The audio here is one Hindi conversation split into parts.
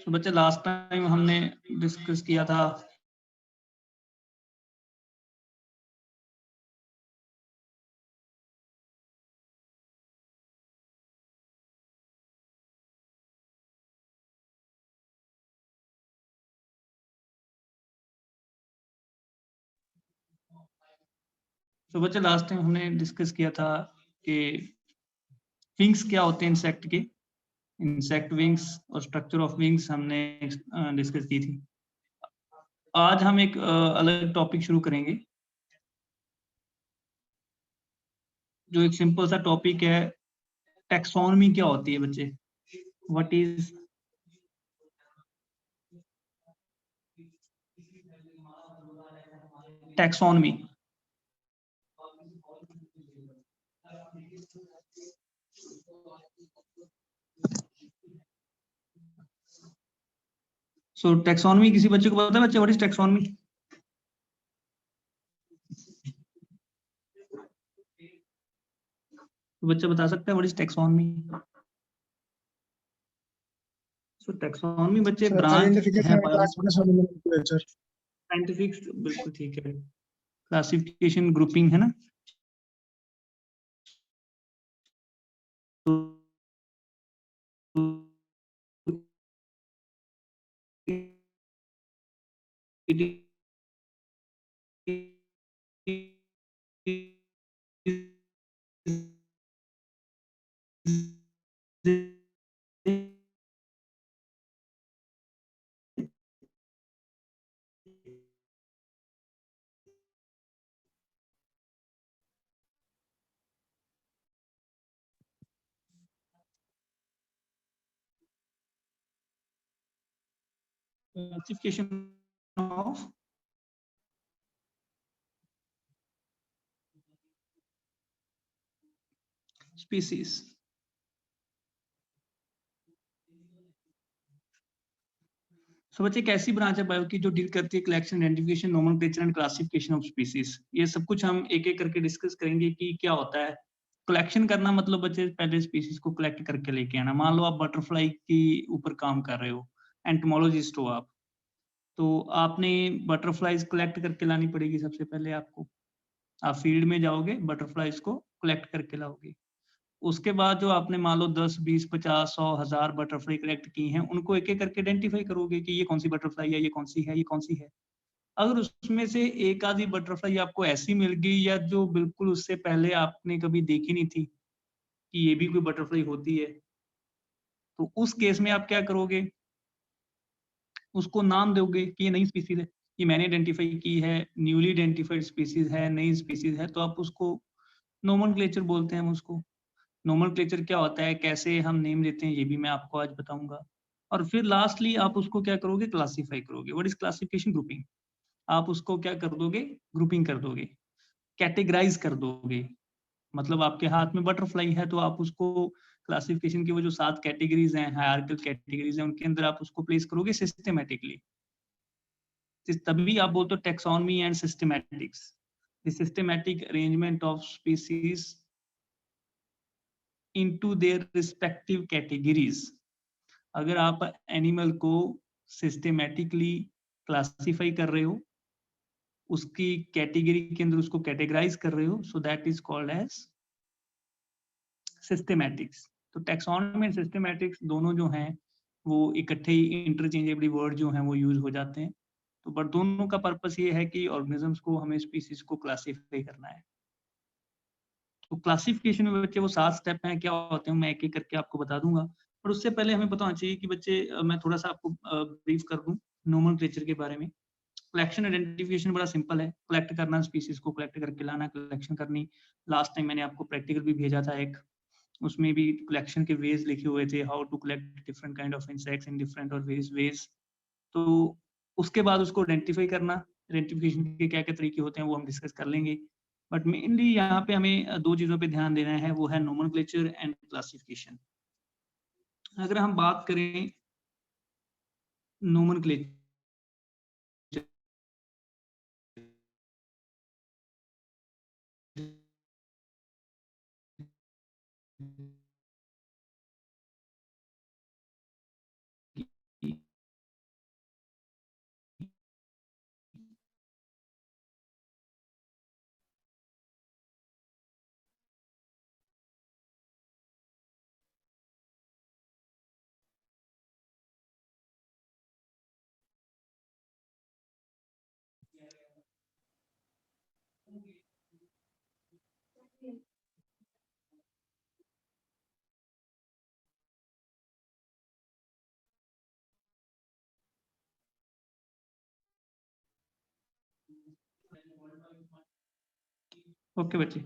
तो बच्चे लास्ट टाइम हमने डिस्कस किया था तो बच्चे लास्ट टाइम हमने डिस्कस किया था कि विंग्स क्या होते हैं इंसेक्ट के, इंसेक्ट विंग्स और स्ट्रक्चर ऑफ विंग्स हमने डिस्कस की थी। आज हम एक अलग टॉपिक शुरू करेंगे, जो एक सिंपल सा टॉपिक है, टैक्सोनॉमी क्या होती है बच्चे, what is taxonomy. So taxonomy किसी बच्चे को पता है बच्चे, व्हाट इज टैक्सोनॉमी? तो बच्चा बता सकता है what is taxonomy? So taxonomy बच्चे ब्रांच है क्लासिफिकेशन, साइंटिफिक, बिल्कुल ठीक है, क्लासिफिकेशन ग्रुपिंग है ना। Classification of species. So बच्चे एक ऐसी ब्रांच है बायो की जो डील करती है collection, identification, nomenclature and classification of species. ये सब कुछ हम एक एक करके डिस्कस करेंगे कि क्या होता है। कलेक्शन करना मतलब बच्चे पहले स्पीसीज को कलेक्ट करके लेके आना। मान लो आप बटरफ्लाई के ऊपर काम कर रहे हो, एंटोमोलॉजिस्ट हो आप, तो आपने बटरफ्लाईज कलेक्ट करके लानी पड़ेगी सबसे पहले आपको। आप फील्ड में जाओगे, बटरफ्लाईज को कलेक्ट करके लाओगे। उसके बाद जो आपने मान लो 10, 20, 50, 100, 1000 बटरफ्लाई कलेक्ट की हैं, उनको एक एक करके आइडेंटिफाई करोगे कि ये कौन सी बटरफ्लाई है, ये कौन सी है, ये कौन सी है। अगर उसमें से एक आधी बटरफ्लाई आपको ऐसी मिल गई या जो बिल्कुल उससे पहले आपने कभी देखी नहीं थी कि ये भी कोई बटरफ्लाई होती है, तो उस केस में आप क्या करोगे, उसको नाम दोगे कि ये नई स्पीसीज है, ये मैंने आइडेंटिफाई की है, न्यूली आइडेंटिफाइड स्पीसीज है, नई स्पीसीज है, तो आप उसको नोमेनक्लेचर बोलते हैं हम उसको। नोमेनक्लेचर क्या होता है, कैसे हम नेम देते हैं, ये भी मैं आपको आज बताऊंगा। और फिर लास्टली आप उसको क्या करोगे, क्लासिफाई करोगे। What is classification? ग्रुपिंग। आप उसको क्या कर दोगे, ग्रुपिंग कर दोगे, कैटेगराइज कर दोगे। मतलब आपके हाथ में बटरफ्लाई है तो आप उसको क्लासिफिकेशन की वो जो 7 कैटेगरीज हैं, हायरार्किकल कैटेगरीज हैं, उनके अंदर आप उसको प्लेस करोगे सिस्टमेटिकली। तभी आप बोलते हो taxonomy and systematics, the systematic arrangement of species into their respective categories. अगर आप एनिमल को सिस्टमेटिकली क्लासिफाई कर रहे हो, उसकी कैटेगरी के अंदर उसको कैटेगराइज कर रहे हो, so that is called as systematics. तो टैक्सोनॉमी एंड सिस्टमैटिक्स दोनों जो हैं वो इकट्ठे ही इंटरचेंजेबली वर्ड जो हैं वो यूज हो जाते हैं। तो बट दोनों का पर्पस ये है कि ऑर्गेनिजम्स को, हमें स्पीसीज को क्लासिफाई करना है। तो क्लासिफिकेशन में बच्चे वो 7 स्टेप हैं, क्या होते हैं मैं एक एक करके आपको बता दूंगा। पर उससे पहले हमें पता होना चाहिए कि बच्चे, मैं थोड़ा सा आपको ब्रीफ कर दूं नोमेनक्लेचर के बारे में। कलेक्शन आइडेंटिफिकेशन बड़ा सिंपल है, कलेक्ट करना, स्पीसीज को कलेक्ट करके लाना, कलेक्शन करनी। लास्ट टाइम मैंने आपको प्रैक्टिकल भी भेजा था एक, उसमें भी कलेक्शन के वेज लिखे हुए थे, how to collect different kind of insects in different और वेरियस वेज। तो उसके बाद उसको आइडेंटिफाई करना, आइडेंटिफिकेशन के क्या क्या तरीके होते हैं वो हम डिस्कस कर लेंगे। बट मेनली यहाँ पे हमें दो चीजों पे ध्यान देना है, वो है नोमेनक्लेचर एंड क्लासिफिकेशन। अगर हम बात करें नोमेनक्लेचर ओके बच्चे,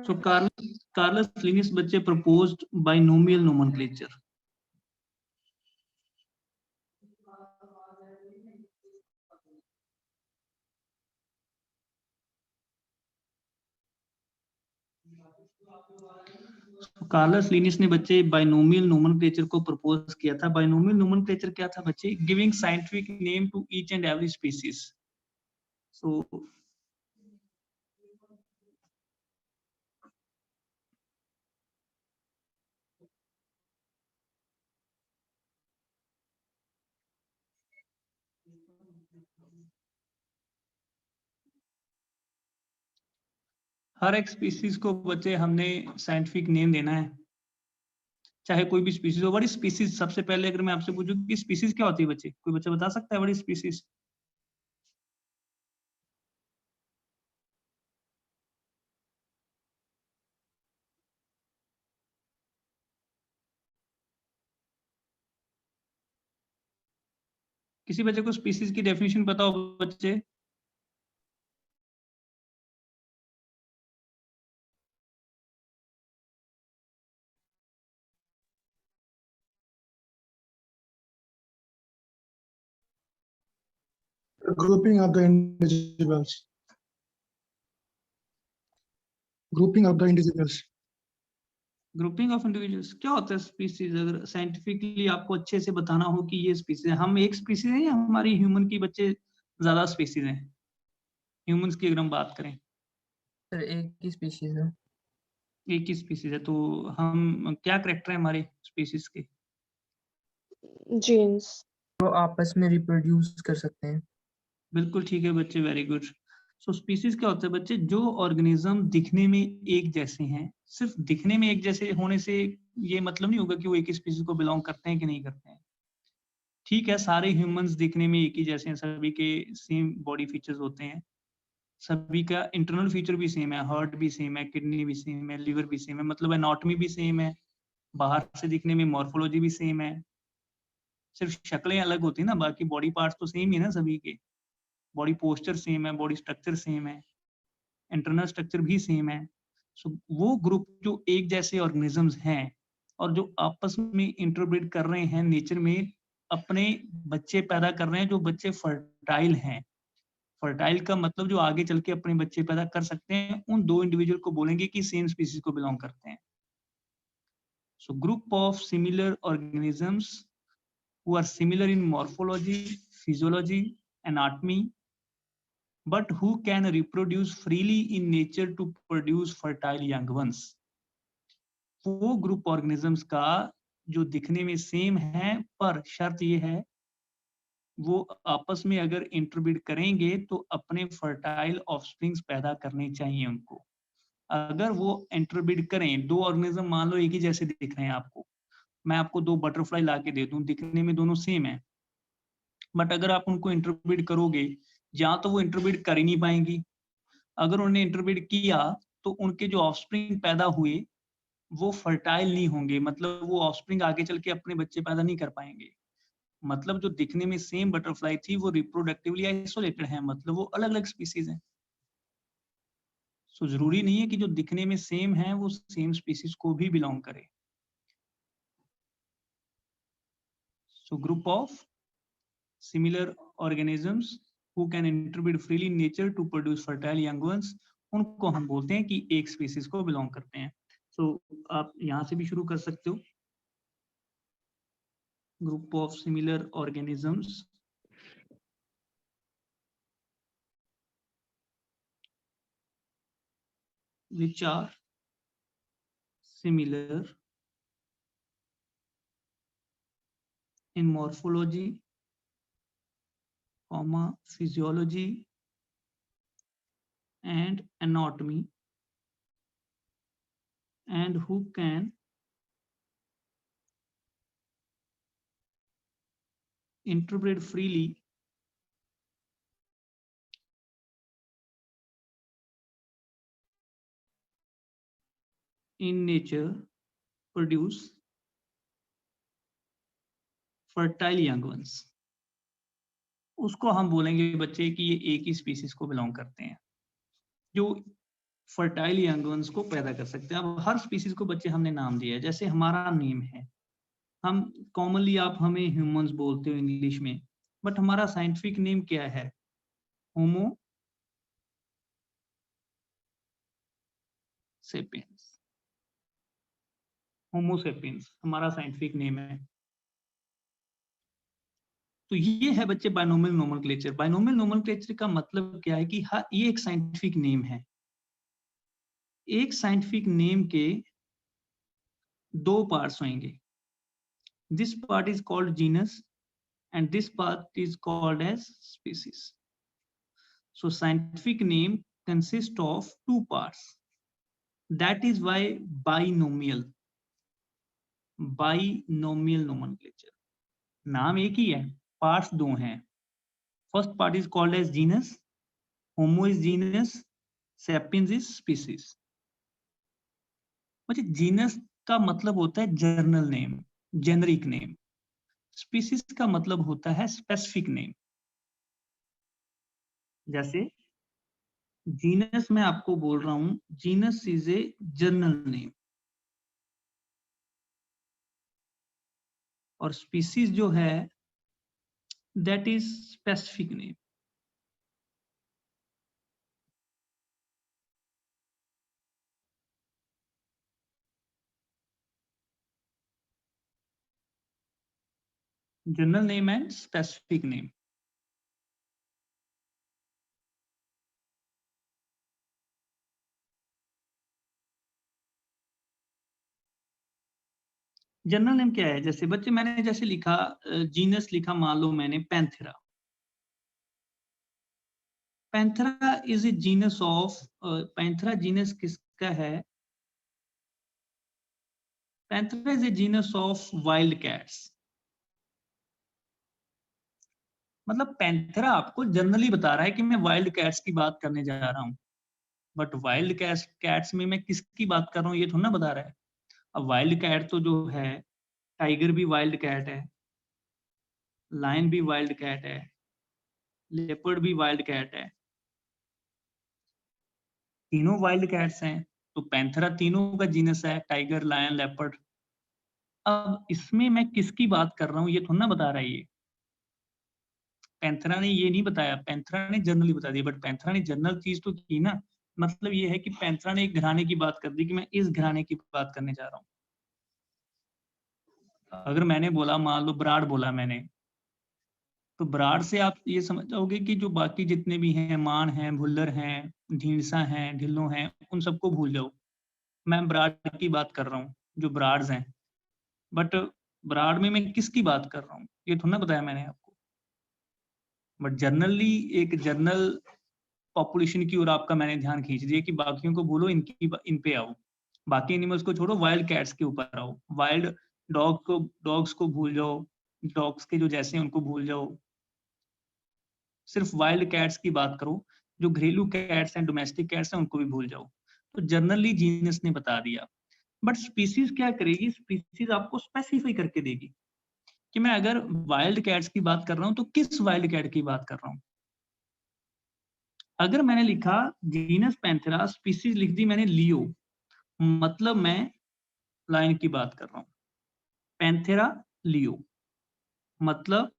सो कार्लस लिनियस बच्चे proposed binomial nomenclature. Carolus Linnaeus ने बच्चे बाइनोमियल नोमेनक्लेचर को प्रपोज किया था। बाइनोमियल नोमेनक्लेचर क्या था बच्चे? Giving scientific name to each and every species. So हर एक स्पीसीज को बच्चे हमने साइंटिफिक नेम देना है, चाहे कोई भी स्पीसीज हो। बड़ी स्पीसीज, सबसे पहले अगर मैं आपसे पूछूं कि स्पीसीज क्या होती है बच्चे, कोई बच्चा बता सकता है बड़ी स्पीसीज? किसी बच्चे को स्पीसीज की डेफिनेशन पता हो बच्चे? Grouping of the individuals. Grouping of the individuals. Grouping of individuals क्या होता है स्पीसीज? अगर साइंटिफिकली आपको अच्छे से बताना हो कि ये स्पीसीज है, हम एक स्पीसीज है या हमारी ह्यूमन की बच्चे ज्यादा स्पीसीज हैं? ह्यूमंस की अगर हम बात करें, सर एक ही स्पीशीज है। एक ही स्पीसीज है, तो हम क्या करेक्टर है हमारे स्पीसीज के? जीन्स। तो आपस में रिप्रोड्यूस कर सकते हैं। बिल्कुल ठीक है बच्चे, वेरी गुड। सो स्पीसीज क्या होता है बच्चे? जो ऑर्गेनिज्म दिखने में एक जैसे हैं। सिर्फ दिखने में एक जैसे होने से ये मतलब नहीं होगा कि वो एक ही स्पीसीज को बिलोंग करते हैं कि नहीं करते हैं। ठीक है, सारे ह्यूमंस दिखने में एक ही जैसे हैं, सभी के सेम बॉडी फीचर्स होते हैं, सभी का इंटरनल फीचर भी सेम है, हार्ट भी सेम है, किडनी भी सेम है, लिवर भी सेम है, मतलब एनाटॉमी भी सेम है, बाहर से दिखने में मॉर्फोलॉजी भी सेम है। सिर्फ शक्लें अलग होती है ना, बाकी बॉडी पार्ट्स तो सेम ही है ना सभी के। बॉडी पोस्चर सेम है, बॉडी स्ट्रक्चर सेम है, इंटरनल स्ट्रक्चर भी सेम है। सो वो ग्रुप जो एक जैसे ऑर्गेनिजम्स हैं और जो आपस में इंटरब्रीड कर रहे हैं, नेचर में अपने बच्चे पैदा कर रहे हैं, जो बच्चे फर्टाइल हैं। फर्टाइल का मतलब जो आगे चल के अपने बच्चे पैदा कर सकते हैं, उन दो इंडिविजुअल को बोलेंगे कि सेम स्पीसीज को बिलोंग करते हैं। So group of similar organisms who are similar in morphology, physiology, anatomy, but who can reproduce freely in nature to produce fertile young ones। वो ग्रुप ऑर्गेनिजम्स का जो दिखने में सेम है, पर शर्त ये है वो आपस में अगर इंटरब्रीड करेंगे तो अपने फर्टाइल ऑफस्प्रिंग्स पैदा करने चाहिए उनको। अगर वो इंटरब्रीड करें, दो ऑर्गेनिज्म मान लो एक ही जैसे दिख रहे हैं आपको, मैं आपको दो बटरफ्लाई ला के दे दूं, दिखने में दोनों सेम है, बट अगर आप उनको इंटरब्रीड करोगे, या तो वो इंटरब्रीड कर ही नहीं पाएंगी, अगर उन्होंने इंटरब्रीड किया तो उनके जो ऑफस्प्रिंग पैदा हुए वो फर्टाइल नहीं होंगे, मतलब वो ऑफस्प्रिंग आगे चल के अपने बच्चे पैदा नहीं कर पाएंगे। मतलब जो दिखने में सेम बटरफ्लाई थी वो रिप्रोडक्टिवली आइसोलेटेड है, मतलब वो अलग अलग स्पीसीज हैं। सो जरूरी नहीं है कि जो दिखने में सेम है वो सेम स्पीसीज को भी बिलोंग करे। So group of similar organisms who can interbreed freely in nature to produce fertile young ones, उनको हम बोलते हैं कि एक स्पीसीज को बिलोंग करते हैं। सो आप यहां से भी शुरू कर सकते हो। Group of similar organisms which are similar in morphology, physiology and anatomy, and who can interbreed freely in nature produce fertile young ones। उसको हम बोलेंगे बच्चे कि ये एक ही स्पीसीज को बिलोंग करते हैं। जो फर्टाइल यंग वंस को पैदा कर सकते हैं। अब हर स्पीसीज को बच्चे हमने नाम दिया है, जैसे हमारा नेम है, हम कॉमनली आप हमें ह्यूमंस बोलते हो इंग्लिश में, बट हमारा साइंटिफिक नेम क्या है? होमो सेपियंस। होमो सेपियंस हमारा साइंटिफिक नेम है। तो ये है बच्चे बायनोमियल नोमेनक्लेचर। बायनोमियल नोमेनक्लेचर का मतलब क्या है कि ये एक साइंटिफिक नेम है। एक साइंटिफिक नेम के दो पार्ट्स होंगे। This part is called genus and this part is called as species. So scientific name consists of two parts. That is why binomial nomenclature. नाम एक ही है, पार्ट्स दो हैं। First part is called as genus, Homo is genus, sapiens is species. मुझे जीनस का मतलब होता है general name, generic name. Species का मतलब होता है स्पेसिफिक नेम। जैसे जीनस मैं आपको बोल रहा हूं, genus is a journal name, और स्पीसीज जो है that is specific name. General name and specific name. General name क्या है? जैसे बच्चे मैंने जैसे लिखा जीनस लिखा, मान लो मैंने Panthera. Panthera is a genus of, Panthera genus किसका है? Panthera is a genus of wild cats. मतलब पैंथेरा आपको जनरली बता रहा है कि मैं वाइल्ड कैट्स की बात करने जा रहा हूँ, बट वाइल्ड कैट्स में मैं किसकी बात कर रहा हूँ ये थोड़ा ना बता रहा है। अब वाइल्ड कैट तो जो है, टाइगर भी वाइल्ड कैट है, लायन भी वाइल्ड कैट है, लेपर्ड भी वाइल्ड कैट है, तीनों वाइल्ड कैट्स हैं। तो पैंथेरा तीनों का जीनस है, टाइगर, लायन, लेपर्ड। अब इसमें मैं किसकी बात कर रहा हूँ ये थोड़ा ना बता रहा है ये। पैंथेरा ने ये नहीं बताया, पैंथेरा ने जनरली बता दिया, बट पैंथेरा ने जनरल चीज तो की ना। मतलब ये है कि पैंथेरा ने एक घराने की बात कर दी कि मैं इस घराने की बात करने जा रहा हूँ। अगर मैंने बोला, मान लो ब्राड बोला मैंने, तो ब्राड से आप ये समझ जाओगे कि जो बाकी जितने भी हैं, मान हैं, भुल्लर हैं, ढींसा हैं, ढिल्लो हैं, उन सबको भूल जाओ। मैं ब्राड की बात कर रहा हूँ, जो ब्राड्स हैं। बट ब्राड में मैं किसकी बात कर रहा हूँ ये थोड़ा ना बताया मैंने आपको। बट जनरली एक जनरल पॉपुलेशन की ओर आपका मैंने ध्यान खींच दिया कि बाकियों को भूलो, इन पे आओ। बाकी एनिमल्स को छोड़ो, वाइल्ड कैट्स के ऊपर आओ। वाइल्ड डॉग्स को भूल जाओ, डॉग्स के जो जैसे हैं उनको भूल जाओ, सिर्फ वाइल्ड कैट्स की बात करो। जो घरेलू कैट्स हैं, डोमेस्टिक कैट्स हैं, उनको भी भूल जाओ। तो जनरली जीनस ने बता दिया, बट स्पीसीज क्या करेगी? स्पीसीज आपको स्पेसिफाई करके देगी कि मैं अगर वाइल्ड कैट्स की बात कर रहा हूं तो किस वाइल्ड कैट की बात कर रहा हूं। अगर मैंने लिखा जीनस पैंथेरा, स्पीसीज लिख दी मैंने लियो, मतलब मैं लायन की बात कर रहा हूं। पैंथेरा लियो मतलब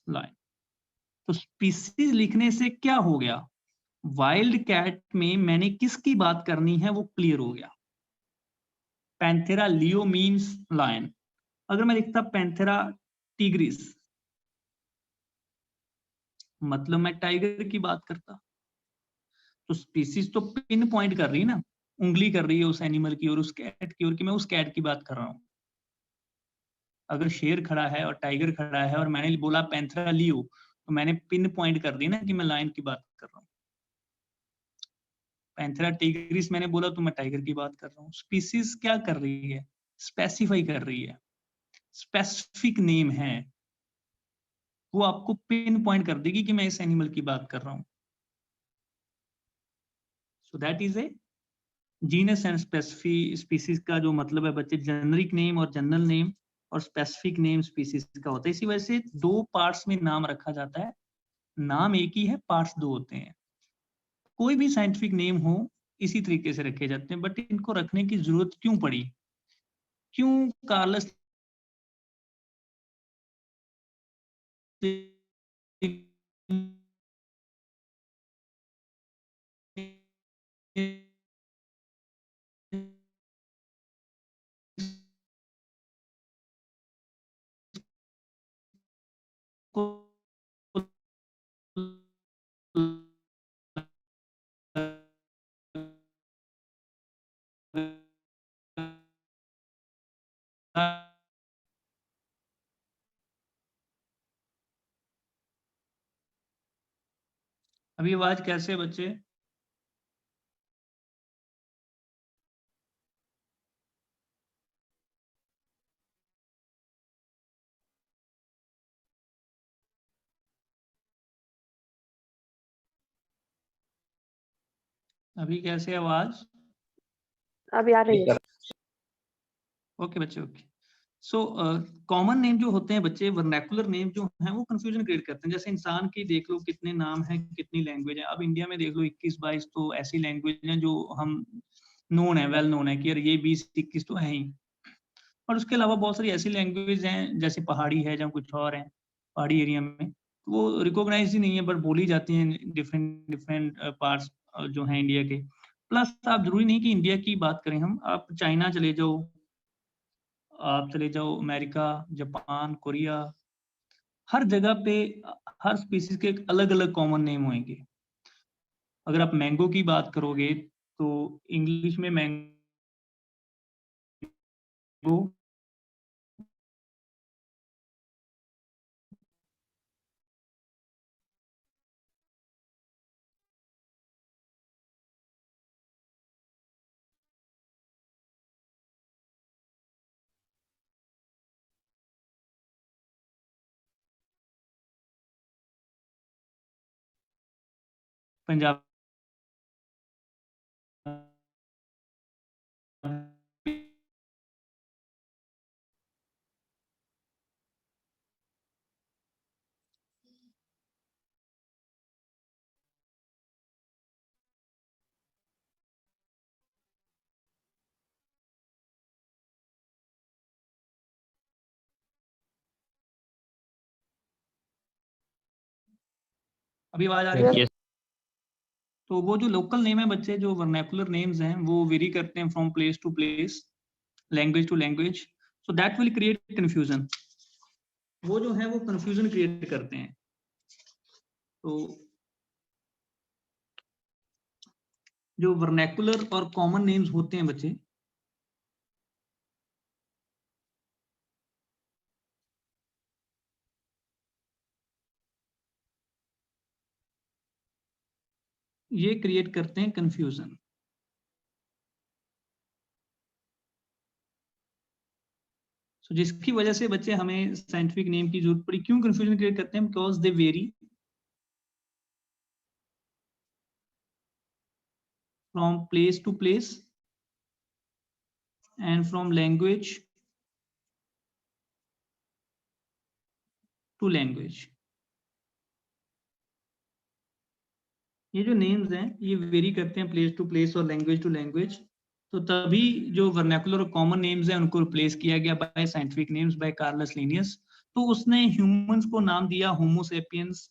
लायन। तो स्पीसीज लिखने से क्या हो गया? वाइल्ड कैट में मैंने किसकी बात करनी है वो क्लियर हो गया। Panthera leo means lion. अगर मैं लिखता पैंथेरा टिग्रिस, मतलब मैं टाइगर की बात करता। तो स्पीसीज तो पिन पॉइंट कर रही है ना, उंगली कर रही है उस एनिमल की और उस कैट की ओर कि मैं उस कैट की बात कर रहा हूँ। अगर शेर खड़ा है और टाइगर खड़ा है और मैंने बोला पैंथेरा लियो, तो मैंने पिन पॉइंट कर दी ना कि मैं लायन की बात कर रहा हूँ। पैंथेरा टिग्रिस मैंने बोला तो मैं टाइगर की बात कर रहा हूँ। स्पीसीज क्या कर रही है? स्पेसिफाई कर रही है, स्पेसिफिक नेम है, वो आपको पिन पॉइंट कर देगी कि मैं इस एनिमल की बात कर रहा हूँ। सो that is a genus and specific. Species का जो मतलब है बच्चे, जेनरिक नेम और जनरल नेम, और स्पेसिफिक नेम स्पीसीज का होता है। इसी वजह से दो पार्ट्स में नाम रखा जाता है। नाम एक ही है, पार्ट्स दो होते हैं। कोई भी साइंटिफिक नेम हो, इसी तरीके से रखे जाते हैं, बट इनको रखने की जरूरत क्यों पड़ी? क्यों कार्लस अभी आवाज कैसे है बच्चे? अभी कैसे है आवाज? अभी आ रही है। ओके बच्चे, ओके। सो कॉमन नेम जो होते हैं बच्चे, वर्नाकुलर नेम जो हैं वो कंफ्यूजन क्रिएट करते हैं। जैसे इंसान की देख लो कितने नाम हैं, कितनी लैंग्वेज है। अब इंडिया में देख लो 21-22 तो ऐसी लैंग्वेज हैं जो हम नोन है, वेल नोन है कि यार ये 20-21 तो है ही। और उसके अलावा बहुत सारी ऐसी लैंग्वेज हैं जैसे पहाड़ी है या कुछ और है पहाड़ी एरिया में, वो रिकॉग्नाइज ही नहीं है, बट बोली जाती हैं डिफरेंट डिफरेंट पार्ट्स जो हैं इंडिया के। प्लस आप जरूरी नहीं कि इंडिया की बात करें हम, आप चाइना चले जाओ, आप चले जाओ अमेरिका, जापान, कोरिया, हर जगह पे हर स्पीशीज के अलग अलग कॉमन नेम होंगे। अगर आप मैंगो की बात करोगे तो इंग्लिश में मैंगो, पंजाब अभी आवाज आ रही है? Yes. तो वो जो लोकल नेम है बच्चे, जो वर्नाकुलर नेम्स हैं, वो वेरी करते हैं from place to place, language to language, so that will create confusion. वो जो है वो कंफ्यूजन क्रिएट करते हैं। तो जो वर्नाकुलर और कॉमन नेम्स होते हैं बच्चे, ये क्रिएट करते हैं कंफ्यूजन। सो जिसकी वजह से बच्चे हमें साइंटिफिक नेम की जरूरत पड़ी। क्यों कंफ्यूजन क्रिएट करते हैं? Because they vary from place to place and from language to language. ये जो नेम्स हैं ये वेरी करते हैं प्लेस टू प्लेस और लैंग्वेज टू लैंग्वेज। तो तभी जो वर्नाकुलर और कॉमन नेम्स हैं उनको रिप्लेस किया गया by scientific names by Carolus Linnaeus. तो उसने ह्यूमंस को नाम दिया होमो सेपियंस,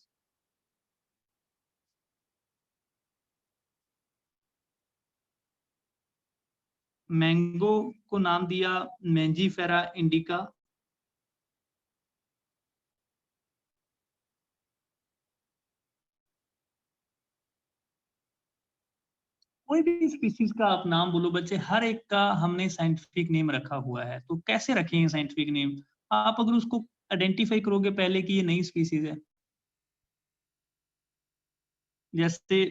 मैंगो को नाम दिया मैंजीफेरा इंडिका, कोई भी स्पीसीज का आप नाम बोलो बच्चे, हर एक का हमने साइंटिफिक नेम रखा हुआ है। तो कैसे रखेंगे साइंटिफिक नेम? आप अगर उसको आइडेंटिफाई करोगे पहले कि ये नई स्पीसीज है, जैसे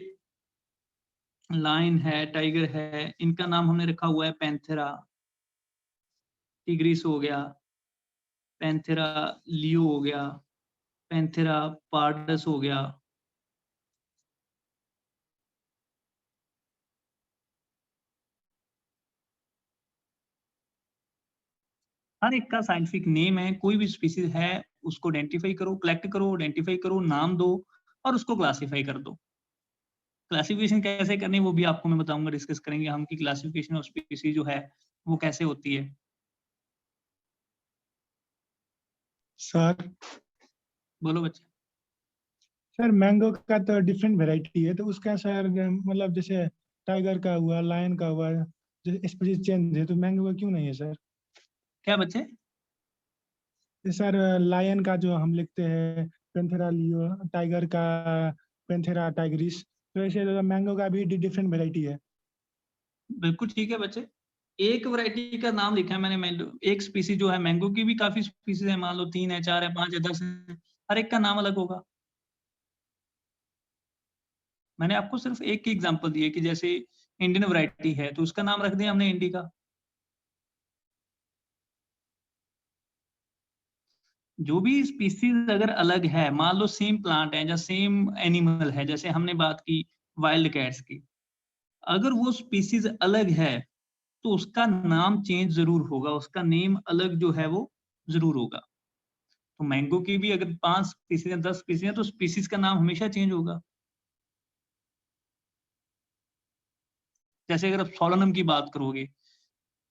लायन है, टाइगर है, इनका नाम हमने रखा हुआ है पैंथेरा, टिग्रिस हो गया, पैंथेरा लियो हो गया, पैंथेरा पार्डस हो गया। हर एक का साइंटिफिक नेम है। कोई भी स्पीसीज है उसको आइडेंटिफाई करो, कलेक्ट करो, आइडेंटिफाई करो, नाम दो और उसको क्लासिफाई कर दो। क्लासिफिकेशन कैसे करनी है वो भी आपको मैं बताऊंगा, डिस्कस करेंगे हम कि क्लासिफिकेशन ऑफ स्पीसीज जो है वो कैसे होती है। सर बोलो बच्चे। सर मैंगो का तो डिफरेंट वैरायटी है, तो उसका सर मतलब जैसे टाइगर का हुआ, लायन का हुआ, जैसे स्पीसीज चेंज है, तो मैंगो का क्यों नहीं है सर? क्या बच्चे? सर लायन का जो हम लिखते हैं पेंथेरा लियो, टाइगर का पेंथेरा टाइग्रिस, तो ऐसे मैंगो का भी डिफरेंट वैरायटी है। बिल्कुल ठीक है बच्चे, एक वैरायटी का नाम लिखा है मैंने मैंगो, एक स्पीसीज जो है मैंगो की भी काफी स्पीसीज है, मान लो 3 है, 4 है, 5 है, 10 है, हर एक का नाम अलग होगा। मैंने आपको सिर्फ एक की एग्जांपल दी है कि जैसे इंडियन वैरायटी है तो उसका नाम रख दिया हमने इंडिका। जो भी स्पीसीज अगर अलग है, मान लो सेम प्लांट है या सेम एनिमल है, जैसे हमने बात की वाइल्ड कैट्स की, अगर वो स्पीसीज अलग है तो उसका नाम चेंज जरूर होगा, उसका नेम अलग जो है वो जरूर होगा। तो मैंगो की भी अगर 5 स्पीसीज है, 10 स्पीसीज है, तो स्पीसीज का नाम हमेशा चेंज होगा। जैसे अगर आप सोलनम की बात करोगे,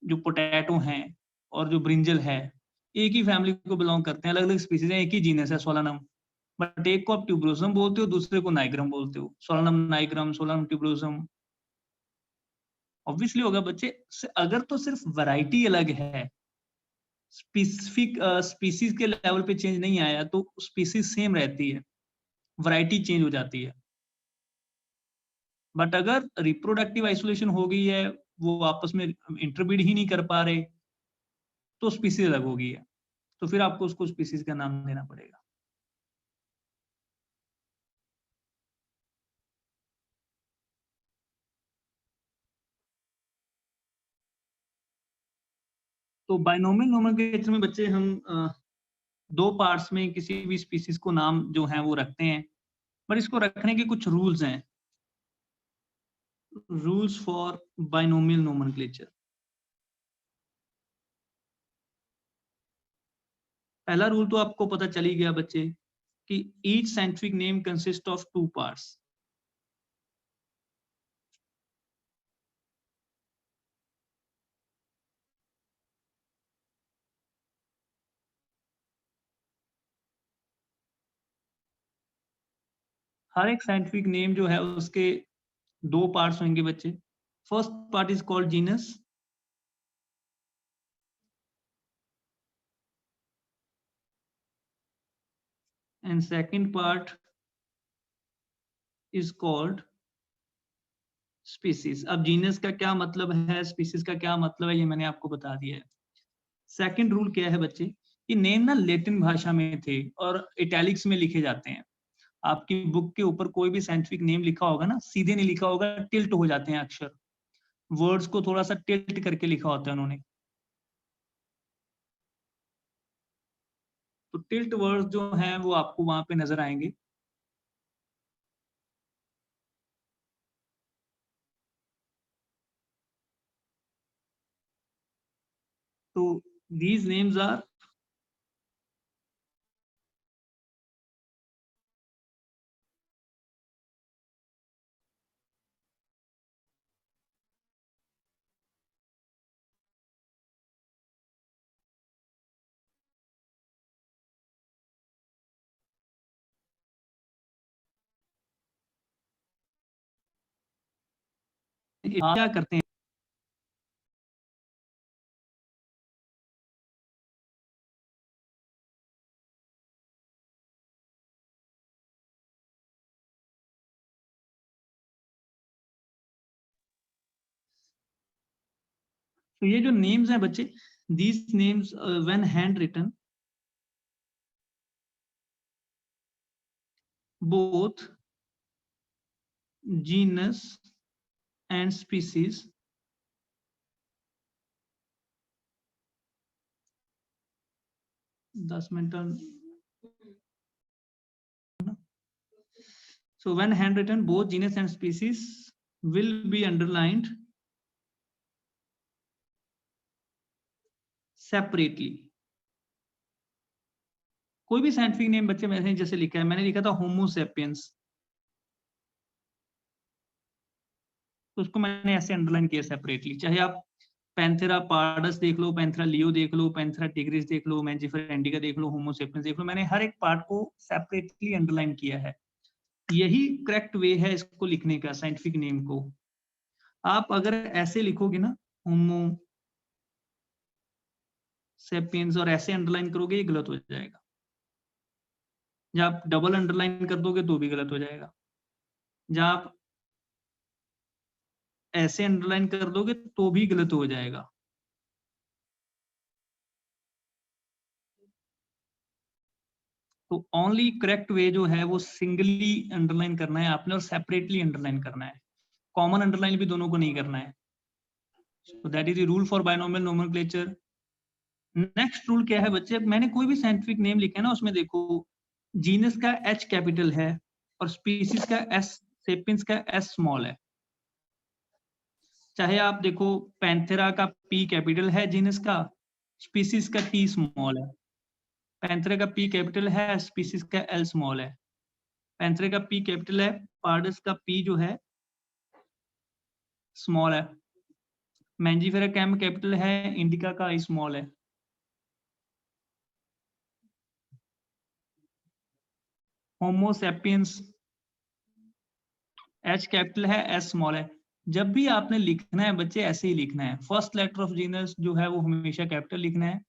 जो पोटैटो हैं और जो ब्रिंजल है, एक ही फैमिली को बिलोंग करते हैं, अलग अलग स्पीसीज हैं, एक ही जीनस है सोलनम, बट एक को आप ट्यूबरोसम बोलते हो, दूसरे को नाइग्रम बोलते हो, Solanum nigrum, Solanum tuberosum. Obviously होगा बच्चे, अगर तो सिर्फ वैरायटी अलग है, स्पेसिफिक स्पीसीज के लेवल पे चेंज नहीं आया, तो स्पीसीज सेम रहती है, वैरायटी चेंज हो जाती है। बट अगर रिप्रोडक्टिव आइसोलेशन हो गई है, वो आपस में इंटरब्रीड ही नहीं कर पा रहे, तो स्पीसीज अलग हो गई है, तो फिर आपको उसको स्पीसीज का नाम देना पड़ेगा। तो बाइनोमियल नोमेनक्लेचर में बच्चे हम दो पार्ट्स में किसी भी स्पीसीज को नाम जो है वो रखते हैं, पर इसको रखने के कुछ रूल्स हैं, रूल्स फॉर बाइनोमियल नोमेनक्लेचर। पहला रूल तो आपको पता चल ही गया बच्चे कि each scientific name consist of 2 parts. हर एक साइंटिफिक नेम जो है उसके 2 पार्ट्स होंगे बच्चे। First part is called genus, and second part is called species. अब जीनस का क्या मतलब है, स्पीसीज का क्या मतलब है, ये मैंने आपको बता दिया है। सेकंड रूल क्या है बच्चे, ये नेम ना लैटिन भाषा में थे और इटैलिक्स में लिखे जाते हैं। आपकी बुक के ऊपर कोई भी साइंटिफिक नेम लिखा होगा ना, सीधे नहीं लिखा होगा, टिल्ट हो जाते हैं अक्षर, वर्ड्स को थोड़ा सा टिल्ट करके लिखा होता है उन्होंने। तो टिल्ट वर्ड्स जो हैं वो आपको वहां पे नजर आएंगे। तो these names are क्या करते हैं, तो ये जो नेम्स हैं बच्चे, these names when hand written, both genus and species दस minute. So when handwritten, both genus and species will be underlined separately. कोई भी साइंटिफिक नेम बच्चे मैंने जैसे लिखा है, मैंने लिखा था होमो सेपियंस, तो उसको मैंने ऐसे अंडरलाइन किया सेपरेटली। चाहे आप पैंथेरा पार्डस देख लो, पैंथेरा लियो देख लो, पैंथेरा टिग्रिस देख लो, मैंजिफेरा इंडिका देख लो, होमो सेपियंस देख लो, मैंने हर एक पार्ट को सेपरेटली अंडरलाइन किया है। यही करेक्ट वे है इसको लिखने का, साइंटिफिक नेम को। आप अगर ऐसे लिखोगे ना, होमो सेपियंस, और ऐसे अंडरलाइन करोगे, ये गलत हो जाएगा। जब आप डबल अंडरलाइन कर दोगे तो भी गलत हो जाएगा। जब आप ऐसे अंडरलाइन कर दोगे तो भी गलत हो जाएगा। तो ओनली करेक्ट वे जो है वो सिंगली अंडरलाइन करना है आपने, और सेपरेटली अंडरलाइन करना है। कॉमन अंडरलाइन भी दोनों को नहीं करना है। सो that is the rule for binomial nomenclature. Next rule क्या है बच्चे, मैंने कोई भी साइंटिफिक नेम लिखा है ना, उसमें देखो जीनस का एच कैपिटल है और स्पीसीज का एस, सेपियंस का एस स्मॉल है। चाहे आप देखो पैंथेरा का पी कैपिटल है जीनस का, स्पीसीज का टी स्मॉल है। पैंथेरा का पी कैपिटल है, स्पीसीज का एल स्मॉल है। पैंथेरा का पी कैपिटल है, पार्डस का पी जो है स्मॉल है। मैंजिफेरा कैम कैपिटल है, इंडिका का आई स्मॉल है। होमो सेपियंस एच कैपिटल है, एस स्मॉल है। जब भी आपने लिखना है बच्चे ऐसे ही लिखना है। फर्स्ट लेटर ऑफ जीनस जो है वो हमेशा कैपिटल लिखना है,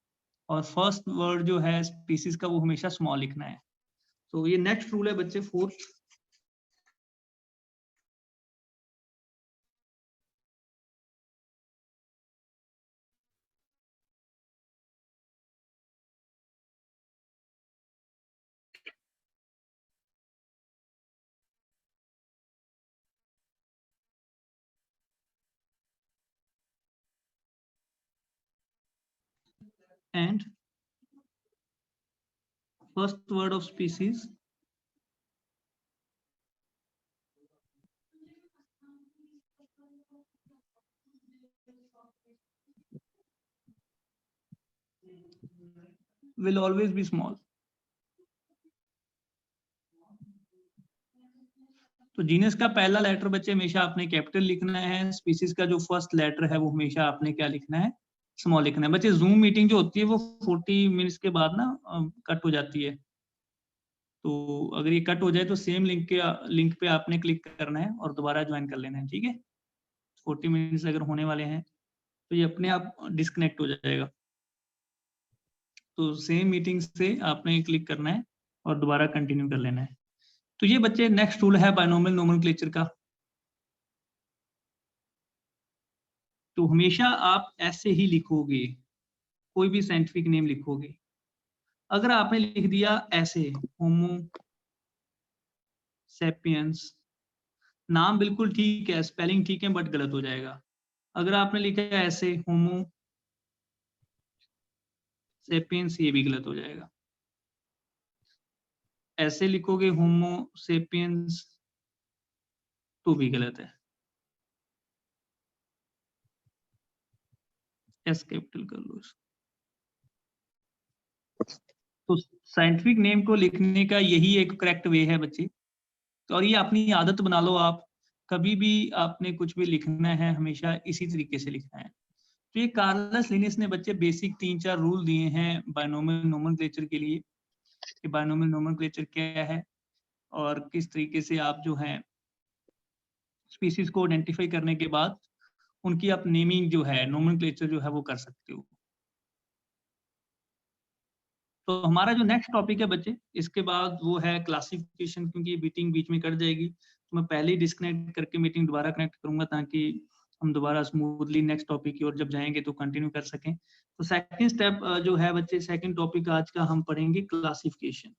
और फर्स्ट वर्ड जो है स्पीसीज का वो हमेशा स्मॉल लिखना है। तो ये नेक्स्ट रूल है बच्चे, fourth. And first word of species will always be small. तो जीनस का पहला लेटर बच्चे हमेशा आपने कैपिटल लिखना है। स्पीसीज का जो फर्स्ट लेटर है वो हमेशा आपने क्या लिखना है, स्मॉल लिखना है। बच्चे जूम मीटिंग जो होती है वो 40 मिनट्स के बाद ना कट हो जाती है। तो अगर ये कट हो जाए तो सेम लिंक पे आपने क्लिक करना है और दोबारा ज्वाइन कर लेना है, ठीक है। 40 मिनट्स अगर होने वाले हैं तो ये अपने आप डिस्कनेक्ट हो जाएगा। तो सेम मीटिंग से आपने क्लिक करना है और दोबारा कंटिन्यू कर लेना है। तो ये बच्चे नेक्स्ट रूल है बायनोमियल नोमेनक्लेचर का। तो हमेशा आप ऐसे ही लिखोगे, कोई भी साइंटिफिक नेम लिखोगे। अगर आपने लिख दिया ऐसे होमो सेपियंस, नाम बिल्कुल ठीक है, स्पेलिंग ठीक है, बट गलत हो जाएगा। अगर आपने लिखा ऐसे होमो सेपियंस, ये भी गलत हो जाएगा। ऐसे लिखोगे होमो सेपियंस तो भी गलत है। एस कैपिटल कर लो। तो साइंटिफिक नेम को लिखने का यही एक करेक्ट वे है बच्चे। और ये अपनी आदत बना लो, आप कभी भी आपने कुछ भी लिखना है हमेशा इसी तरीके से लिखना है। तो ये कार्लस लिनियस ने बच्चे बेसिक 3-4 रूल दिए हैं बायनोमियल नोमेनक्लेचर के लिए, कि बायनोमियल नोमेनक्लेचर क्या है और किस तरीके से आप जो है स्पीसीज को आइडेंटिफाई करने के बाद उनकी आप नेमिंग जो है, नोमेनक्लेचर जो है वो कर सकते हो। तो हमारा जो नेक्स्ट टॉपिक है बच्चे, इसके बाद वो है क्लासिफिकेशन। क्योंकि मीटिंग बीच में कट जाएगी तो मैं पहले ही डिस्कनेक्ट करके मीटिंग दोबारा कनेक्ट करूंगा, ताकि हम दोबारा स्मूथली नेक्स्ट टॉपिक की ओर जब जाएंगे तो कंटिन्यू कर सकें। तो सेकंड स्टेप जो है बच्चे, सेकंड टॉपिक आज का हम पढ़ेंगे क्लासिफिकेशन।